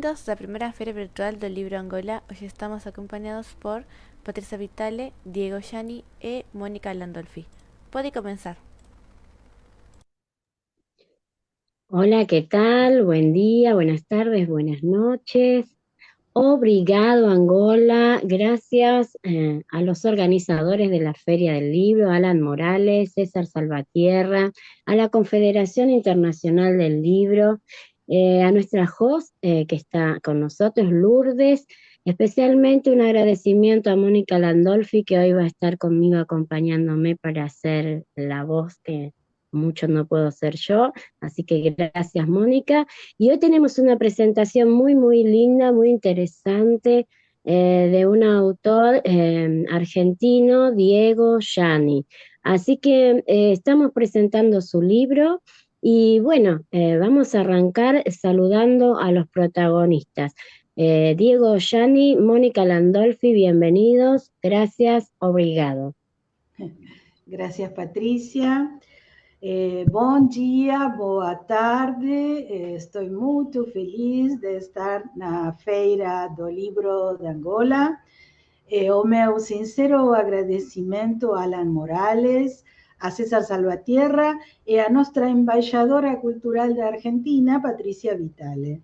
Benvindos a la primera Feria Virtual del Libro Angola. Hoy estamos acompañados por Patricia Vitale, Diego Gianni e Mónica Landolfi. Puede comenzar. Hola, ¿qué tal? Buen día, buenas tardes, buenas noches. Obrigado, Angola. Gracias a los organizadores de la Feria del Libro, Alan Morales, César Salvatierra, a la Confederación Internacional del Libro, a nuestra host que está con nosotros, Lourdes. Especialmente un agradecimiento a Mónica Landolfi, que hoy va a estar conmigo acompañándome para hacer la voz que mucho no puedo hacer yo. Así que gracias, Mónica. Y hoy tenemos una presentación muy, muy linda, muy interesante, de un autor argentino, Diego Gianni. Así que estamos presentando su libro y bueno, vamos a arrancar saludando a los protagonistas. Diego Gianni, Mónica Landolfi, bienvenidos. Gracias, obrigado. Gracias, Patricia. Bom dia, boa tarde. Estou muito feliz de estar na Feira do Livro de Angola. O meu sincero agradecimento a Alan Morales, a César Salvatierra e a nossa embaixadora cultural da Argentina, Patricia Vitale.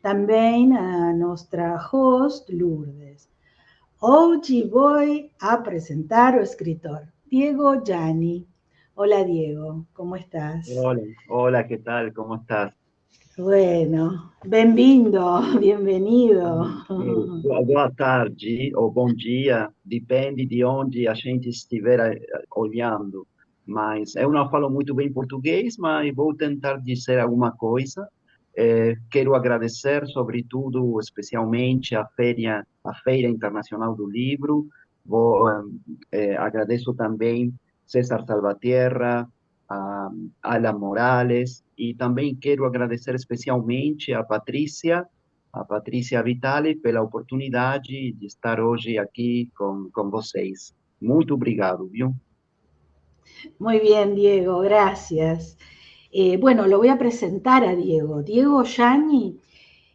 Também a nossa host, Lourdes. Hoje vou apresentar o escritor Diego Gianni. Hola Diego, ¿cómo estás? Hola, hola, ¿qué tal? ¿Cómo estás? Bueno, bem-vindo, bienvenido. Boa tarde ou bom dia, depende de onde a gente estiver olhando. Mas eu não falo muito bem português, mas vou tentar dizer alguma coisa. Quero agradecer, sobretudo, especialmente a Feira Internacional do Livro. Agradeço também César Salvatierra, a Alan Morales, e também quero agradecer especialmente a Patrícia Vitale, pela oportunidade de estar hoje aqui com vocês. Muito obrigado, viu? Muy bien, Diego, gracias. Bueno, lo voy a presentar a Diego. Diego Gianni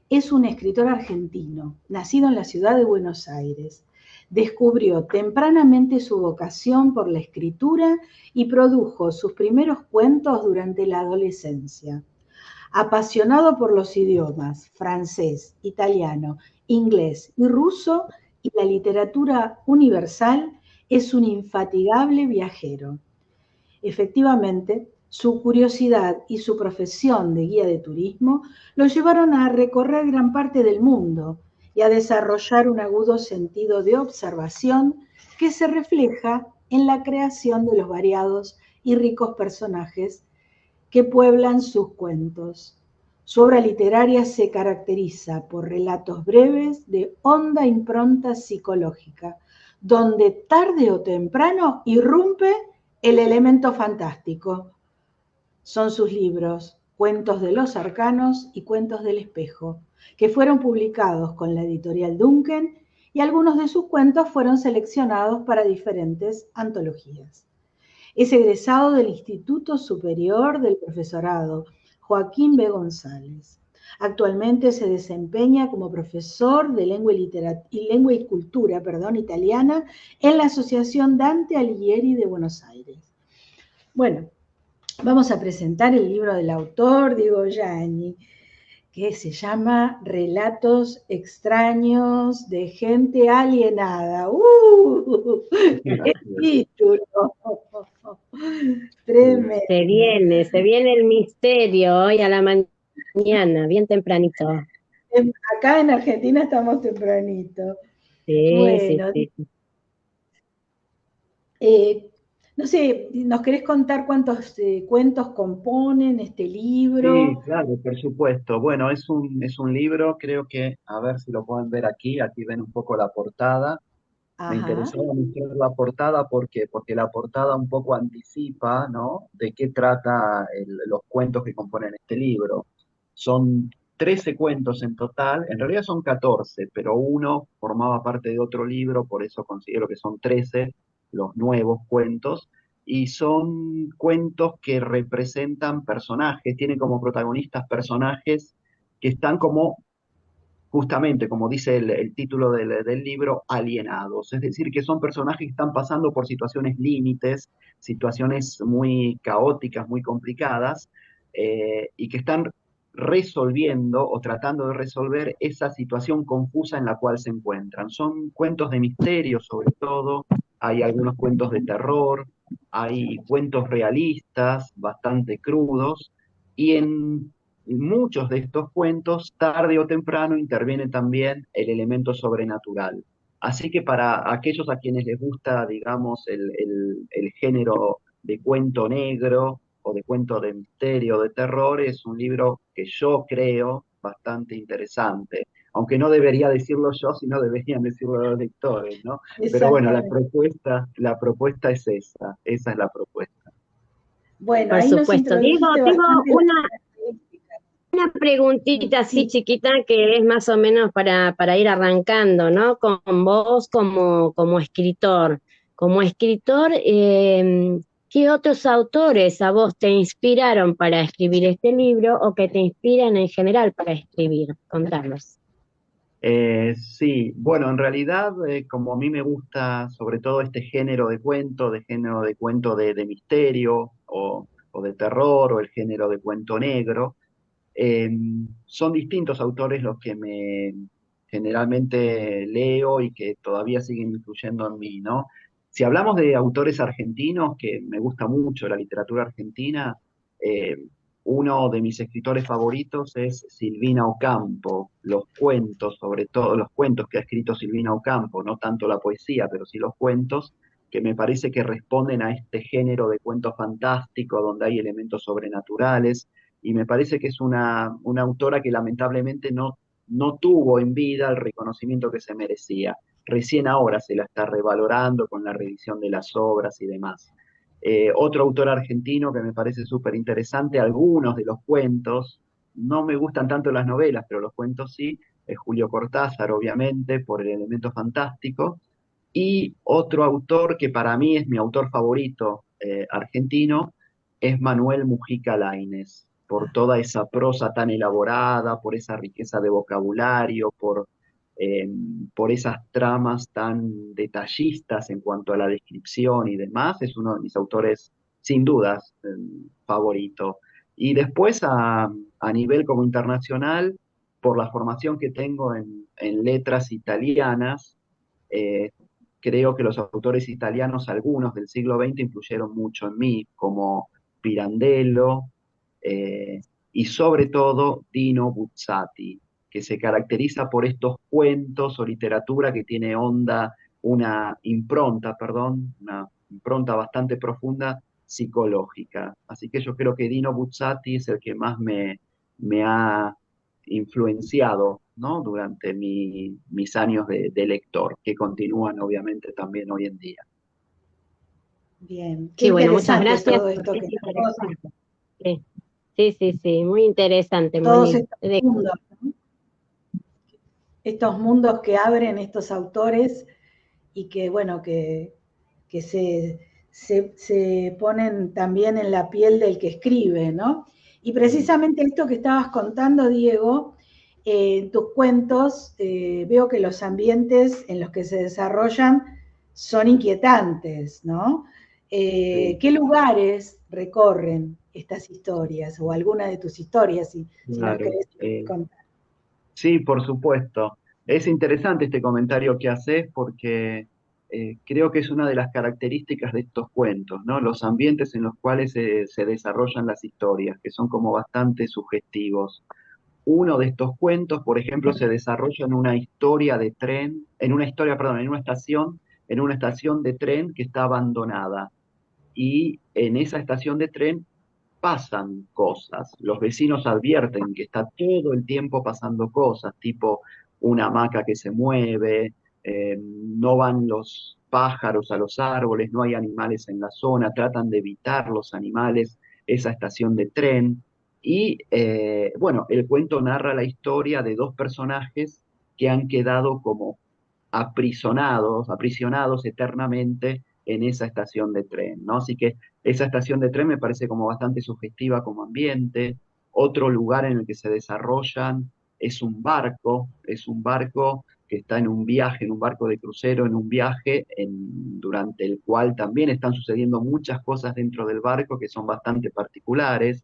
es un escritor argentino, nacido en la ciudad de Buenos Aires. Descubrió tempranamente su vocación por la escritura y produjo sus primeros cuentos durante la adolescencia. Apasionado por los idiomas francés, italiano, inglés y ruso y la literatura universal, es un infatigable viajero. Efectivamente, su curiosidad y su profesión de guía de turismo lo llevaron a recorrer gran parte del mundo y a desarrollar un agudo sentido de observación que se refleja en la creación de los variados y ricos personajes que pueblan sus cuentos. Su obra literaria se caracteriza por relatos breves de honda impronta psicológica, donde tarde o temprano irrumpe el elemento fantástico. Son sus libros, Cuentos de los Arcanos y Cuentos del Espejo, que fueron publicados con la editorial Duncan, y algunos de sus cuentos fueron seleccionados para diferentes antologías. Es egresado del Instituto Superior del Profesorado Joaquín B. González. Actualmente se desempeña como profesor de lengua y cultura italiana en la Asociación Dante Alighieri de Buenos Aires. Bueno, vamos a presentar el libro del autor, Diego Gianni, que se llama Relatos extraños de gente alienada. ¡Qué título! Tremendo. Se viene el misterio hoy a la mañana, bien tempranito. Acá en Argentina estamos tempranito. Sí, Bueno, sí, sí. no sé, ¿nos querés contar cuántos cuentos componen este Sí, libro? claro, por supuesto. Bueno, es un libro, creo que, a ver si lo pueden ver aquí ven un poco la portada. Me Ajá, interesaba mostrar la portada porque la portada un poco anticipa, ¿no? De qué trata los cuentos que componen este libro. Son 13 cuentos en total, en realidad son 14, pero uno formaba parte de otro libro, por eso considero que son 13 los nuevos cuentos, y son cuentos que representan personajes, tienen como protagonistas personajes que están como justamente, como dice el título del libro, alienados. Es decir, que son personajes que están pasando por situaciones límites, situaciones muy caóticas, muy complicadas, y que están resolviendo o tratando de resolver esa situación confusa en la cual se encuentran. Son cuentos de misterio, sobre todo, hay algunos cuentos de terror, hay cuentos realistas, bastante crudos, y en muchos de estos cuentos, tarde o temprano, interviene también el elemento sobrenatural. Así que para aquellos a quienes les gusta, digamos, el género de cuento negro o de cuento de misterio, de terror, es un libro que yo creo bastante interesante. Aunque no debería decirlo yo, sino deberían decirlo los lectores, ¿no? Pero bueno, Exactamente. la propuesta es esa es la propuesta. Bueno, Por ahí nos supuesto. Diego, introdujiste tengo bastante las características. una preguntita así Sí, chiquita que es más o menos para ir arrancando, ¿no? Con vos como escritor. Como escritor, ¿qué otros autores a vos te inspiraron para escribir este libro o que te inspiran en general para escribir? Contanos. Sí, bueno, en realidad, como a mí me gusta sobre todo este género de cuento, de misterio o de terror o el género de cuento negro, eh, son distintos autores los que me generalmente leo y que todavía siguen influyendo en mí, ¿no? Si hablamos de autores argentinos, que me gusta mucho la literatura argentina, eh, uno de mis escritores favoritos es Silvina Ocampo, los cuentos, sobre todo los cuentos que ha escrito Silvina Ocampo, no tanto la poesía, pero sí los cuentos, que me parece que responden a este género de cuento fantástico, donde hay elementos sobrenaturales, y me parece que es una autora que lamentablemente no tuvo en vida el reconocimiento que se merecía. Recién ahora se la está revalorando con la revisión de las obras y demás. Otro autor argentino que me parece súper interesante, algunos de los cuentos, no me gustan tanto las novelas, pero los cuentos sí, es Julio Cortázar, obviamente, por el elemento fantástico. Y otro autor que para mí es mi autor favorito argentino es Manuel Mujica Lainez, por toda esa prosa tan elaborada, por esa riqueza de vocabulario, eh, por esas tramas tan detallistas en cuanto a la descripción y demás. Es uno de mis autores, sin dudas, favorito. Y después a nivel como internacional, por la formación que tengo en letras italianas, eh, creo que los autores italianos, algunos del siglo XX, influyeron mucho en mí, como Pirandello y sobre todo Dino Buzzati, que se caracteriza por estos cuentos o literatura que tiene una impronta bastante profunda psicológica. Así que yo creo que Dino Buzzati es el que más me ha influenciado, ¿no? Durante mis años de lector, que continúan obviamente también hoy en día. bien. Qué Sí, bueno, muchas interesante gracias. todo esto Es que interesante. Sí, sí, sí, sí, muy interesante, todos Moni. mundos, ¿no? Estos mundos que abren estos autores y que, bueno, que se ponen también en la piel del que escribe, ¿no? Y precisamente esto que estabas contando, Diego, en tus cuentos, veo que los ambientes en los que se desarrollan son inquietantes, ¿no? Sí, ¿Qué lugares recorren estas historias o alguna de tus historias, si nos claro. querés contar? Sí, por supuesto. Es interesante este comentario que haces porque creo que es una de las características de estos cuentos, ¿no? Los ambientes en los cuales se desarrollan las historias, que son como bastante sugestivos. Uno de estos cuentos, por ejemplo, se desarrolla en una historia de tren, perdón, en una estación de tren que está abandonada. Y en esa estación de tren pasan cosas. Los vecinos advierten que está todo el tiempo pasando cosas, tipo una hamaca que se mueve, no van los pájaros a los árboles, no hay animales en la zona, tratan de evitar los animales esa estación de tren. Y bueno, el cuento narra la historia de dos personajes que han quedado como aprisionados eternamente en esa estación de tren, ¿no? Así que esa estación de tren me parece como bastante sugestiva como ambiente. Otro lugar en el que se desarrollan es un barco que está en un viaje, en un barco de crucero, en un viaje durante el cual también están sucediendo muchas cosas dentro del barco que son bastante particulares.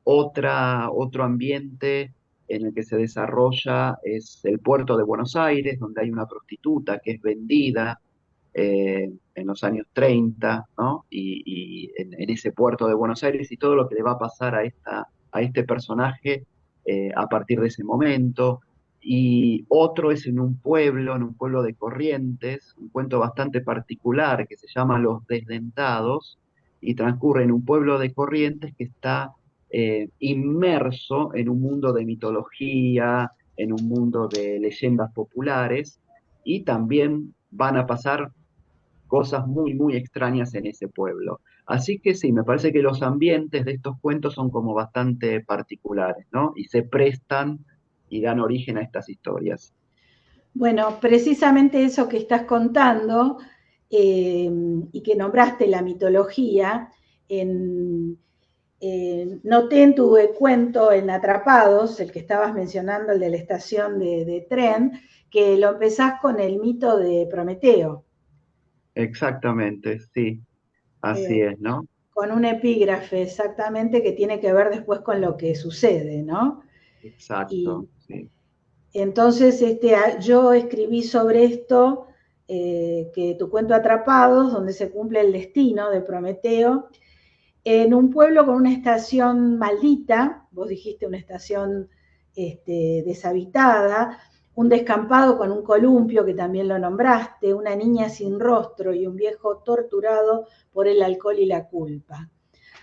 Otro ambiente en el que se desarrolla es el puerto de Buenos Aires, donde hay una prostituta que es vendida en los años 30, ¿no? Y en ese puerto de Buenos Aires y todo lo que le va a pasar a este personaje a partir de ese momento. Y otro es en un pueblo de Corrientes, un cuento bastante particular que se llama Los Desdentados, y transcurre en un pueblo de Corrientes que está inmerso en un mundo de mitología, en un mundo de leyendas populares, y también van a pasar cosas muy, muy extrañas en ese pueblo. Así que sí, me parece que los ambientes de estos cuentos son como bastante particulares, ¿no? Y se prestan y dan origen a estas historias. Bueno, precisamente eso que estás contando y que nombraste la mitología, noté en tu cuento en Atrapados, el que estabas mencionando, el de la estación de tren, que lo empezás con el mito de Prometeo. Exactamente, sí, así es, ¿no? Con un epígrafe exactamente que tiene que ver después con lo que sucede, ¿no? Exacto, sí. Entonces, yo escribí sobre esto, que tu cuento Atrapados, donde se cumple el destino de Prometeo, en un pueblo con una estación maldita, vos dijiste una estación deshabitada, un descampado con un columpio, que también lo nombraste, una niña sin rostro y un viejo torturado por el alcohol y la culpa.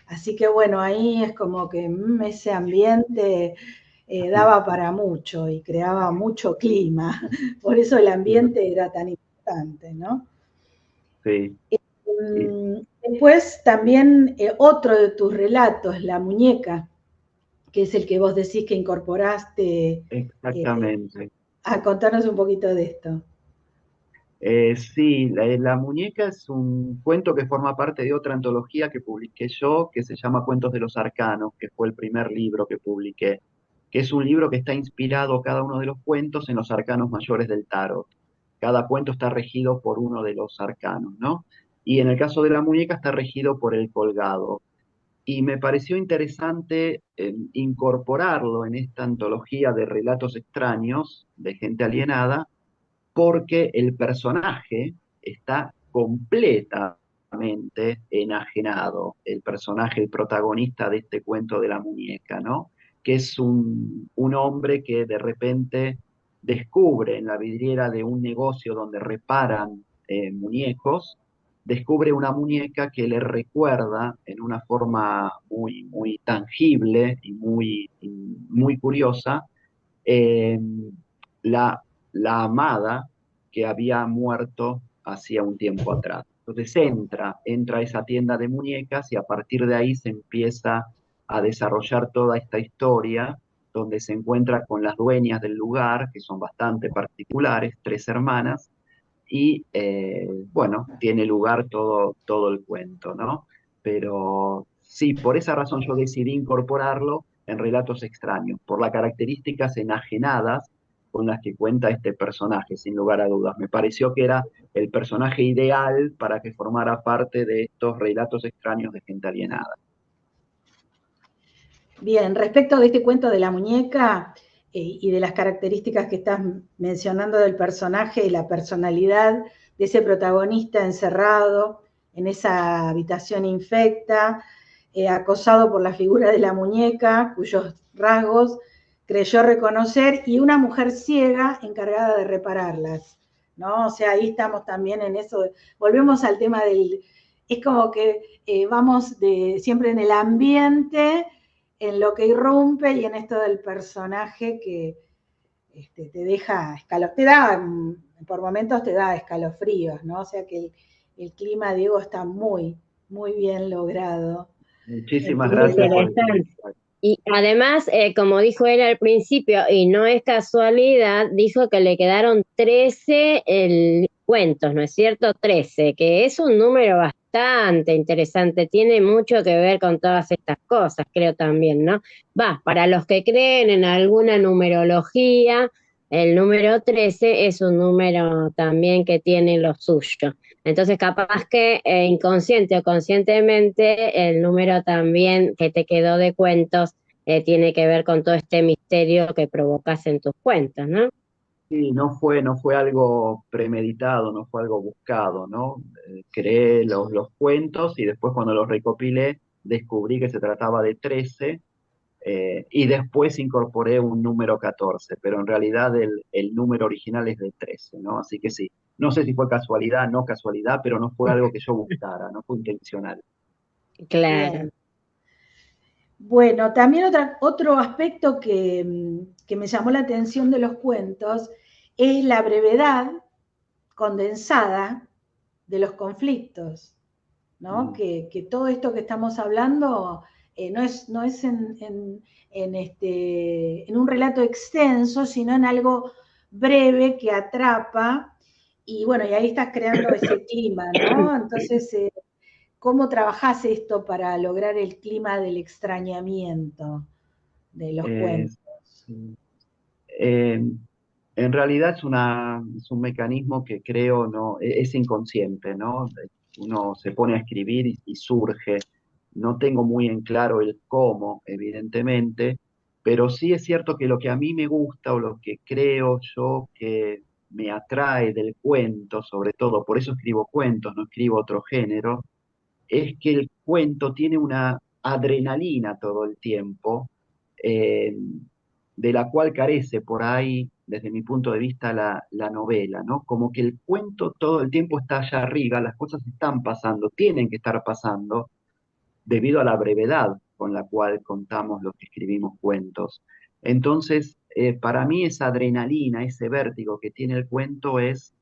Así que bueno, ahí es como que ese ambiente daba para mucho y creaba mucho clima. Por eso el ambiente era tan importante, ¿no? Sí. Después también otro de tus relatos, La Muñeca, que es el que vos decís que incorporaste. Exactamente. A contarnos un poquito de esto. Sí, la muñeca es un cuento que forma parte de otra antología que publiqué yo, que se llama Cuentos de los Arcanos, que fue el primer libro que publiqué, que es un libro que está inspirado cada uno de los cuentos en los arcanos mayores del tarot. Cada cuento está regido por uno de los arcanos, ¿no? Y en el caso de la muñeca está regido por el colgado. Y me pareció interesante incorporarlo en esta antología de relatos extraños de gente alienada porque el personaje está completamente enajenado, el personaje, el protagonista de este cuento de la muñeca, ¿no? Que es un hombre que de repente descubre en la vidriera de un negocio donde reparan muñecos, descubre una muñeca que le recuerda en una forma muy, muy tangible y muy curiosa eh, la, la amada que había muerto hacía un tiempo atrás. Entonces entra a esa tienda de muñecas y a partir de ahí se empieza a desarrollar toda esta historia donde se encuentra con las dueñas del lugar, que son bastante particulares, tres hermanas, y bueno, tiene lugar todo el cuento, ¿no? Pero sí, por esa razón yo decidí incorporarlo en relatos extraños, por las características enajenadas con las que cuenta este personaje, sin lugar a dudas. Me pareció que era el personaje ideal para que formara parte de estos relatos extraños de gente alienada. Bien, respecto de este cuento de la muñeca y de las características que estás mencionando del personaje y la personalidad de ese protagonista encerrado en esa habitación infecta, acosado por la figura de la muñeca, cuyos rasgos creyó reconocer, y una mujer ciega encargada de repararlas, ¿no? O sea, ahí estamos también en eso. Volvemos al tema es como que vamos siempre en el ambiente, en lo que irrumpe y en esto del personaje que te deja por momentos te da escalofríos, ¿no? O sea que el clima, Diego, está muy, muy bien logrado. Muchísimas gracias por el comentario. Y además, como dijo él al principio, y no es casualidad, dijo que le quedaron 13 cuentos, ¿no es cierto? 13, que es un número bastante interesante, tiene mucho que ver con todas estas cosas, creo también, ¿no? Va, para los que creen en alguna numerología, el número 13 es un número también que tiene lo suyo. Entonces, capaz que inconsciente o conscientemente, el número también que te quedó de cuentos tiene que ver con todo este misterio que provocas en tus cuentos, ¿no? Sí, no fue algo premeditado, no fue algo buscado, ¿no? Creé los cuentos y después cuando los recopilé descubrí que se trataba de 13 y después incorporé un número 14, pero en realidad el número original es de 13, ¿no? Así que sí, no sé si fue casualidad, no casualidad, pero no fue algo que yo buscara, no fue intencional. Claro. Bien. Bueno, también otro aspecto que me llamó la atención de los cuentos es la brevedad condensada de los conflictos, ¿no? Que todo esto que estamos hablando no es en un relato extenso, sino en algo breve que atrapa, y bueno, y ahí estás creando ese clima, ¿no? Entonces, ¿cómo trabajás esto para lograr el clima del extrañamiento de los Eh, cuentos? sí. Eh, en realidad es un mecanismo que creo no, es inconsciente, ¿no? Uno se pone a escribir y surge. No tengo muy en claro el cómo, evidentemente, pero sí es cierto que lo que a mí me gusta o lo que creo yo que me atrae del cuento, sobre todo, por eso escribo cuentos, no escribo otro género, es que el cuento tiene una adrenalina todo el tiempo, eh, de la cual carece por ahí, desde mi punto de vista, la novela, ¿no? Como que el cuento todo el tiempo está allá arriba, las cosas están pasando, tienen que estar pasando, debido a la brevedad con la cual contamos los que escribimos cuentos. Entonces, para mí esa adrenalina, ese vértigo que tiene el cuento es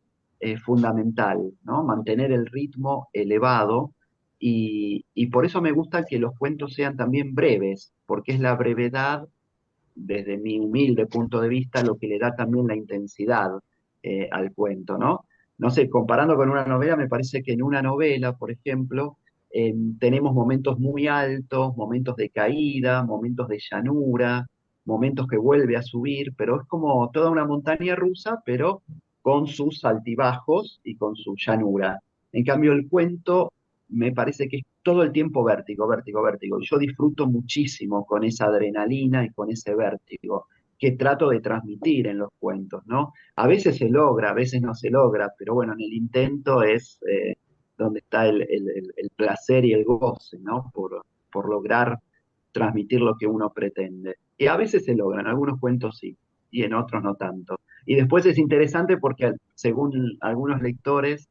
fundamental, ¿no? Mantener el ritmo elevado y por eso me gusta que los cuentos sean también breves, porque es la brevedad, desde mi humilde punto de vista, lo que le da también la intensidad al cuento, ¿no? No sé, comparando con una novela, me parece que en una novela, por ejemplo, tenemos momentos muy altos, momentos de caída, momentos de llanura, momentos que vuelve a subir, pero es como toda una montaña rusa, pero con sus altibajos y con su llanura. En cambio, el cuento me parece que es todo el tiempo vértigo, vértigo, vértigo. Y yo disfruto muchísimo con esa adrenalina y con ese vértigo que trato de transmitir en los cuentos, ¿no? A veces se logra, a veces no se logra, pero bueno, en el intento es donde está el placer y el goce, ¿no? Por lograr transmitir lo que uno pretende. Y a veces se logra, en algunos cuentos sí, y en otros no tanto. Y después es interesante porque según algunos lectores,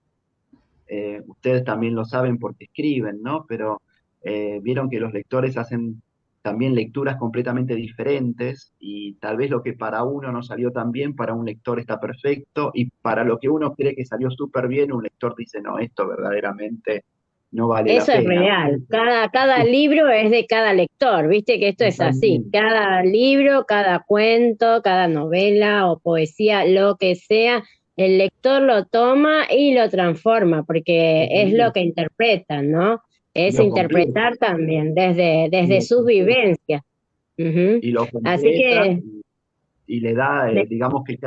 ustedes también lo saben porque escriben, ¿no? Pero vieron que los lectores hacen también lecturas completamente diferentes y tal vez lo que para uno no salió tan bien, para un lector está perfecto y para lo que uno cree que salió súper bien, un lector dice, no, esto verdaderamente no vale la Eso es pena. real. Cada libro es de cada lector, viste que esto es así. Totalmente, Cada libro, cada cuento, cada novela o poesía, lo que sea, el lector lo toma y lo transforma, porque es lo que totalmente. interpretan, ¿no? Y Es lo completa, interpretar también y desde lo sus completa, vivencias. Ujú. y lo Así completa que y le da, me- digamos que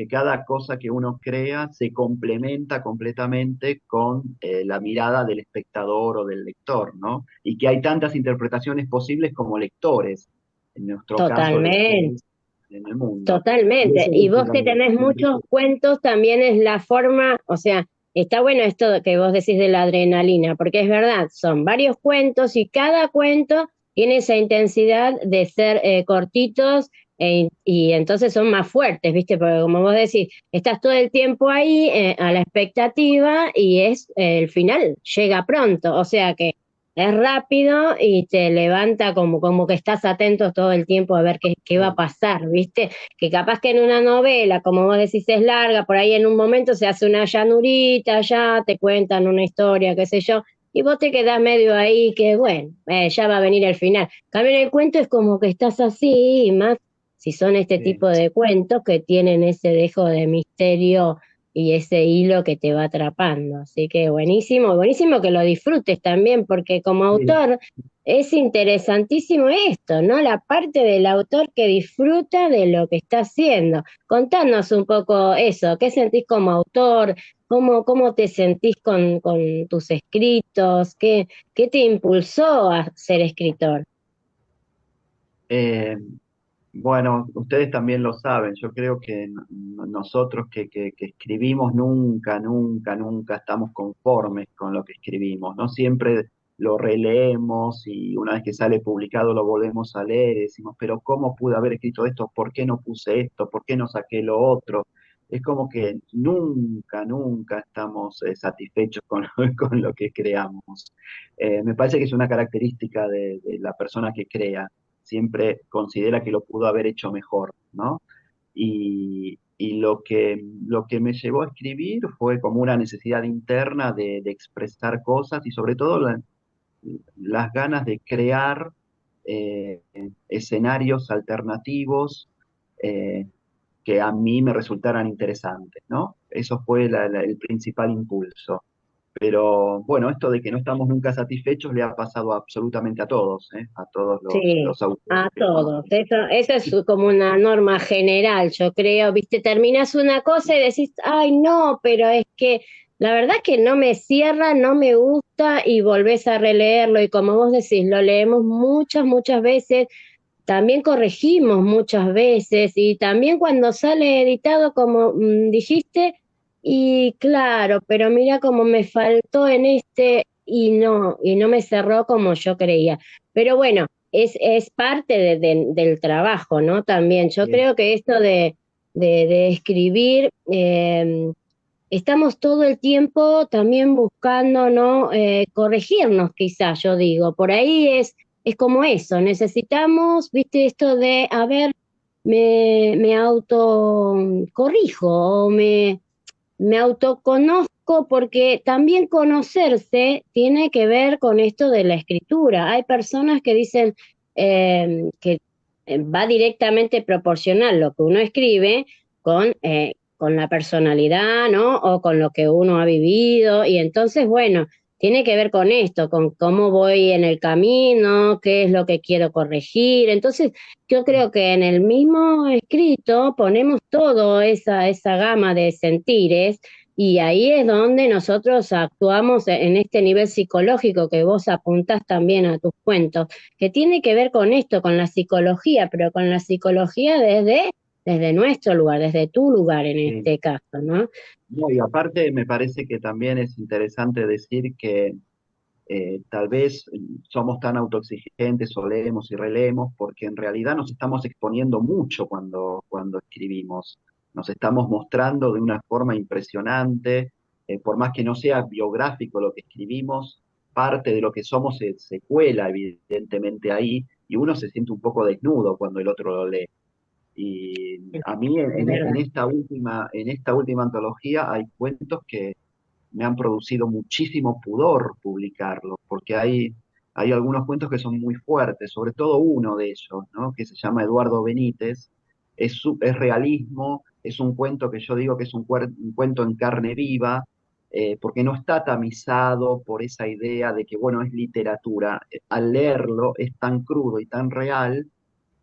cada cosa que uno crea se complementa completamente con la mirada del espectador o del lector, ¿no? Y que hay tantas interpretaciones posibles como lectores, en nuestro caso, totalmente. lectores en el mundo. Y Totalmente. eso Y es vos que tenés lo muchos enriquece. cuentos, también es la forma, o sea, está bueno esto que vos decís de la adrenalina, porque es verdad, son varios cuentos y cada cuento tiene esa intensidad de ser cortitos y entonces son más fuertes, ¿viste? Porque como vos decís, estás todo el tiempo ahí a la expectativa y es el final llega pronto, o sea que es rápido y te levanta como que estás atento todo el tiempo a ver qué va a pasar, ¿viste? Que capaz que en una novela, como vos decís, es larga, por ahí en un momento se hace una llanurita, ya te cuentan una historia, qué sé yo, y vos te quedás medio ahí que, bueno, ya va a venir el final. También el cuento es como que estás así, y más si son este Sí, tipo de cuentos que tienen ese dejo de misterio y ese hilo que te va atrapando. Así que buenísimo, buenísimo que lo disfrutes también, porque como Sí. autor es interesantísimo esto, ¿no? La parte del autor que disfruta de lo que está haciendo. Contanos un poco eso, ¿qué sentís como autor? ¿Cómo te sentís con tus escritos? ¿Qué te impulsó a ser escritor? Eh, Bueno, ustedes también lo saben, yo creo que nosotros que escribimos nunca estamos conformes con lo que escribimos, ¿no? Siempre lo releemos y una vez que sale publicado lo volvemos a leer y decimos, pero ¿cómo pude haber escrito esto? ¿Por qué no puse esto? ¿Por qué no saqué lo otro? Es como que nunca estamos satisfechos con con lo que creamos. Me parece que es una característica de la persona que crea siempre considera que lo pudo haber hecho mejor, ¿no? Y lo que me llevó a escribir fue como una necesidad interna de expresar cosas y sobre todo las ganas de crear eh, escenarios alternativos eh, que a mí me resultaran interesantes, ¿no? Eso fue el principal impulso. Pero bueno, esto de que no estamos nunca satisfechos le ha pasado absolutamente a todos, ¿eh? A todos Sí, los autores a que todos. conozco. Eso es como una norma general, yo creo. Viste, terminas una cosa y decís, ay, no, pero es que la verdad que no me cierra, no me gusta y volvés a releerlo. Y como vos decís, lo leemos muchas veces, también corregimos muchas veces y también cuando sale editado, como dijiste, y claro, pero mira como me faltó en este y no me cerró como yo creía. Pero bueno, es parte del trabajo, ¿no? También yo Bien, creo que esto de escribir, estamos todo el tiempo también buscando, ¿no? Corregirnos, quizás, yo digo. Por ahí es como eso, necesitamos, viste, esto de, a ver, me auto corrijo o me autoconozco, porque también conocerse tiene que ver con esto de la escritura. Hay personas que dicen que va directamente proporcional lo que uno escribe con la personalidad, ¿no? O con lo que uno ha vivido. Y entonces, bueno, tiene que ver con esto, con cómo voy en el camino, qué es lo que quiero corregir. Entonces, yo creo que en el mismo escrito ponemos todo esa gama de sentires y ahí es donde nosotros actuamos en este nivel psicológico que vos apuntás también a tus cuentos, que tiene que ver con esto, con la psicología, pero con la psicología desde nuestro lugar, desde tu lugar en sí. este caso, ¿no? No, y aparte me parece que también es interesante decir que tal vez somos tan autoexigentes o leemos y releemos porque en realidad nos estamos exponiendo mucho cuando escribimos. Nos estamos mostrando de una forma impresionante, por más que no sea biográfico lo que escribimos, parte de lo que somos se cuela evidentemente ahí y uno se siente un poco desnudo cuando el otro lo lee. Y a mí Es verdad. en esta última antología hay cuentos que me han producido muchísimo pudor publicarlos, porque hay algunos cuentos que son muy fuertes, sobre todo uno de ellos, ¿no? Que se llama Eduardo Benítez. Es realismo, es un cuento que yo digo que es un cuento en carne viva, porque no está tamizado por esa idea de que, bueno, es literatura. Al leerlo es tan crudo y tan real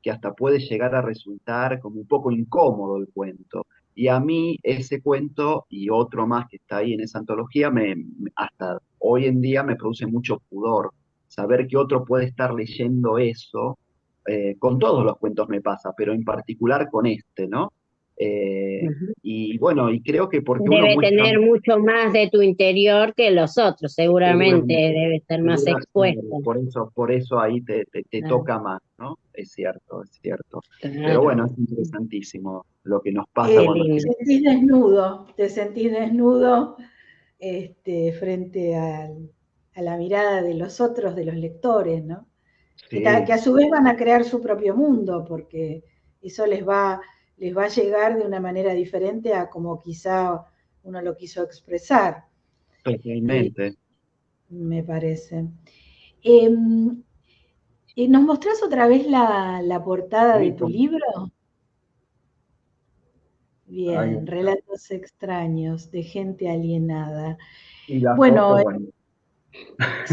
que hasta puede llegar a resultar como un poco incómodo el cuento. Y a mí ese cuento y otro más que está ahí en esa antología, hasta hoy en día me produce mucho pudor. Saber que otro puede estar leyendo eso, con todos los cuentos me pasa, pero en particular con este, ¿no? Eh, Ujú. y bueno, y creo que porque uno Debe muestra tener mucho más de tu interior que los otros, seguramente seguramente, debe estar más expuesto. por eso ahí te Claro, toca más, ¿no? Es cierto, es cierto. Pero claro. bueno, es interesantísimo lo que nos pasa Qué Te cuando lindo. escribimos. te sentís desnudo frente a la mirada de los otros, de los lectores, ¿no? Que Sí, a su vez van a crear su propio mundo, porque eso les va a llegar de una manera diferente a como quizá uno lo quiso expresar, eh, totalmente. me parece. Eh, ¿Nos mostrás otra vez la portada de Sí, tu libro? Bien, relatos extraños de gente alienada. Y la Bueno, foto, bueno,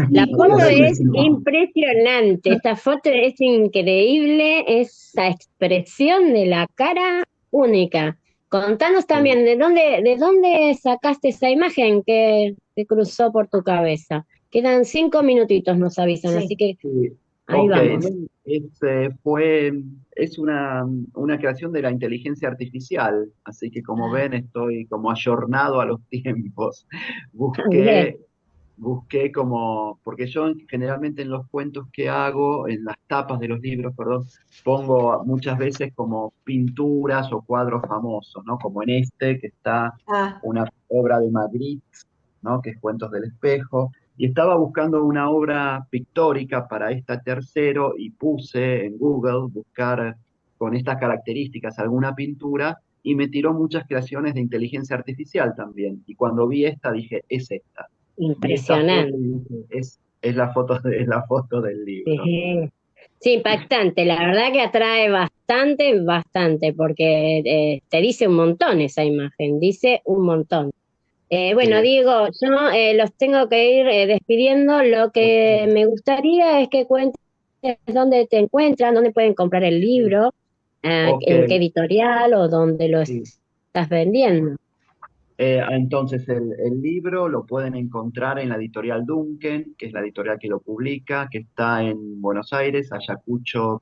La sí, ¿cómo foto se es llama? impresionante, esta foto es increíble, esa expresión de la cara única. Contanos eh, también, de dónde sacaste esa imagen que cruzó por tu cabeza? Quedan 5 minutitos, nos avisan, así Sí. que sí. ahí Ok, vamos. no, es una creación de la inteligencia artificial, así que como Ah, ven estoy como ayornado a los tiempos. Bien. Busqué busqué como, porque yo generalmente en los cuentos que hago, en las tapas de los libros, perdón, pongo muchas veces como pinturas o cuadros famosos, ¿no? Como en este, que está ah, una obra de Magritte, ¿no? Que es Cuentos del Espejo, y estaba buscando una obra pictórica para esta tercero y puse en Google buscar con estas características alguna pintura y me tiró muchas creaciones de inteligencia artificial también. Y cuando vi esta dije, es esta. Vi esta foto Impresionante. y dije, es la foto, es la foto del libro. Sí. Sí, impactante, la verdad que atrae bastante, bastante, porque te dice un montón esa imagen, dice un montón. Bueno, Sí, Diego, yo los tengo que ir despidiendo. Lo que ok. me gustaría es que cuentes dónde te encuentran, dónde pueden comprar el Sí. libro, Ok, en qué editorial o dónde lo sí. estás vendiendo. Entonces el libro lo pueden encontrar en la editorial Duncan, que es la editorial que lo publica, que está en Buenos Aires, Ayacucho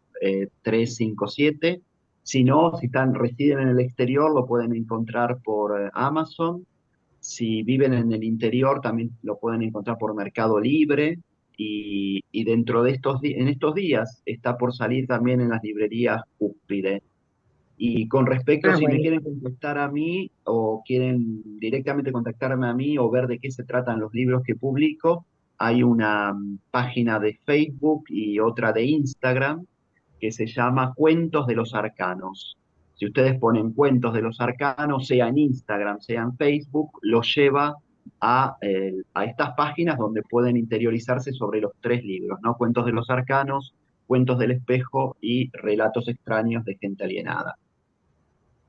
357. Si no, si residen en el exterior, lo pueden encontrar por Amazon. Si viven en el interior, también lo pueden encontrar por Mercado Libre. Y dentro de en estos días está por salir también en las librerías Cúspide. Y con respecto a Ah, si me bueno, quieren contactar a mí o quieren directamente contactarme a mí o ver de qué se tratan los libros que publico, hay una página de Facebook y otra de Instagram que se llama Cuentos de los Arcanos. Si ustedes ponen Cuentos de los Arcanos, sea en Instagram, sea en Facebook, los lleva a estas páginas donde pueden interiorizarse sobre los tres libros, ¿no? Cuentos de los Arcanos, Cuentos del Espejo y Relatos extraños de gente alienada.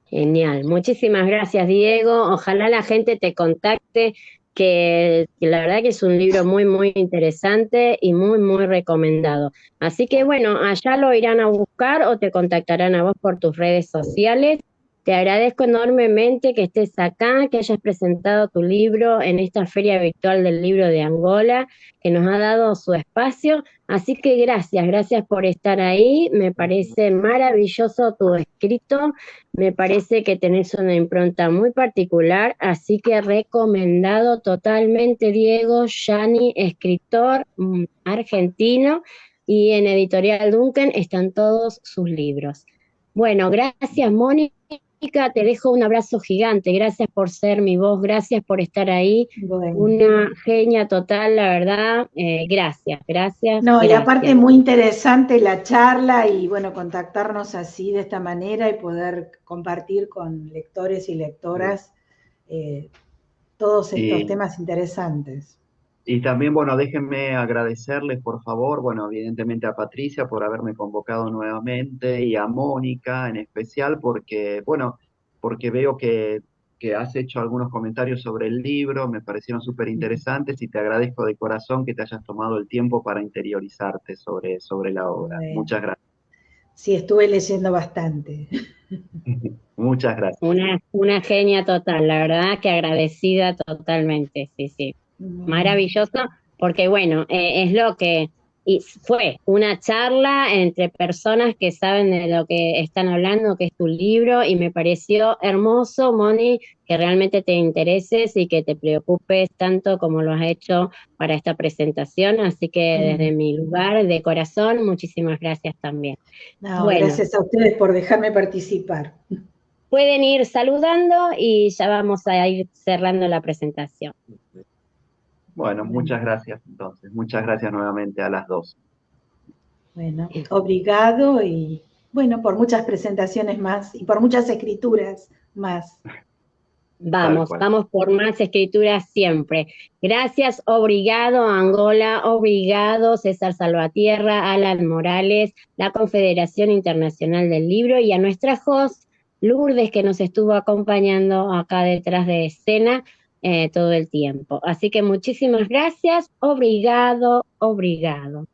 genial. Muchísimas gracias, Diego. Ojalá la gente te contacte, que la verdad que es un libro muy, muy interesante y muy, muy recomendado. Así que bueno, allá lo irán a buscar o te contactarán a vos por tus redes sociales. Te agradezco enormemente que estés acá, que hayas presentado tu libro en esta Feria Virtual del Libro de Angola, que nos ha dado su espacio. Así que gracias, gracias por estar ahí. Me parece maravilloso tu escrito, me parece que tenés una impronta muy particular, así que recomendado totalmente, Diego Yani, escritor argentino, y en Editorial Duncan están todos sus libros. Bueno, gracias, Mónica, te dejo un abrazo gigante, gracias por ser mi voz, gracias por estar ahí, bueno. una genia total, la verdad, gracias, gracias, No, y aparte gracias. muy interesante la charla y bueno, contactarnos así de esta manera y poder compartir con lectores y lectoras eh, todos estos Y, temas interesantes. y también, bueno, déjenme agradecerles, por favor, bueno, evidentemente a Patricia por haberme convocado nuevamente y a Mónica en especial porque, bueno, porque veo que has hecho algunos comentarios sobre el libro, me parecieron súper interesantes y te agradezco de corazón que te hayas tomado el tiempo para interiorizarte sobre la obra. Bueno, Muchas gracias. sí, estuve leyendo bastante. Muchas gracias. Una genia total, la verdad que agradecida totalmente, sí, sí. Bueno, Maravilloso, porque bueno, es lo que fue una charla entre personas que saben de lo que están hablando, que es tu libro, y me pareció hermoso, Moni, que realmente te intereses y que te preocupes tanto como lo has hecho para esta presentación, así que desde mi lugar de corazón, muchísimas gracias también. no, Bueno, gracias a ustedes por dejarme participar. pueden ir saludando y ya vamos a ir cerrando la presentación. Bueno, Bueno, muchas gracias entonces. Muchas gracias nuevamente a las dos. bueno, obrigado y bueno, por muchas presentaciones más y por muchas escrituras más. Tal Vamos, cual. vamos por más escrituras siempre. Gracias, obrigado Angola, obrigado César Salvatierra, Alan Morales, la Confederación Internacional del Libro y a nuestra host, Lourdes, que nos estuvo acompañando acá detrás de escena todo el tiempo. Así que muchísimas gracias, obrigado, obrigado.